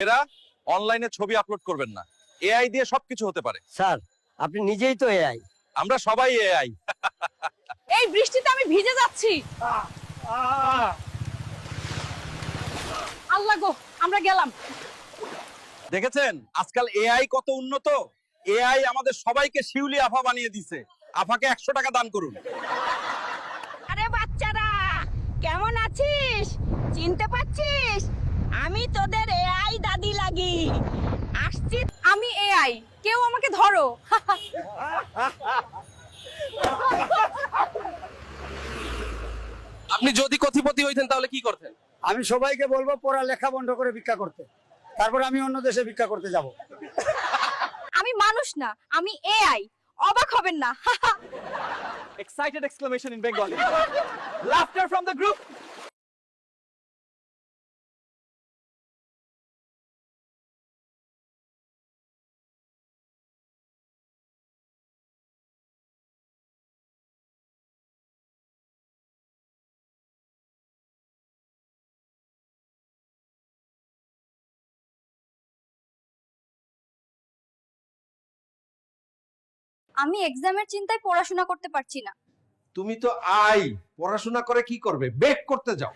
এরা অনলাইনে ছবি আপলোড করবেন না, এআই দিয়ে সবকিছু হতে পারে। স্যার আপনি নিজেই তো এআই। আমরা সবাই এআই। এই বৃষ্টিতে আমি ভিজে যাচ্ছি। আল্লাহ গো, আমরা গেলাম। দেখেছেন আজকাল এআই কত উন্নত। এআই আমাদের সবাইকে শিউলি আফা বানিয়ে দিছে। আফাকে 100 টাকা দান করুন। আরে বাচ্চারা, কেমন আছিস? চিনতে পারছিস? আমি তোদের এআই দাদি লাগি। আসছি। আমি এআই, কেউ আমাকে ধরো। আপনি যদি কোটিপতি হইতেন তাহলে কি করতেন? আমি সবাইকে বলবো পড়ালেখা বন্ধ করে ভিক্ষা করতে, তারপর আমি অন্য দেশে ভিক্ষা করতে যাব। আমি মানুষ না, আমি এআই। অবাক হবেন না। Excited exclamation in Bengali. Laughter from the group. আমি এক্সামের চিন্তায় পড়াশোনা করতে পারছি না। তুমি তো পড়াশোনা করে কি করবে? বেক করতে যাও।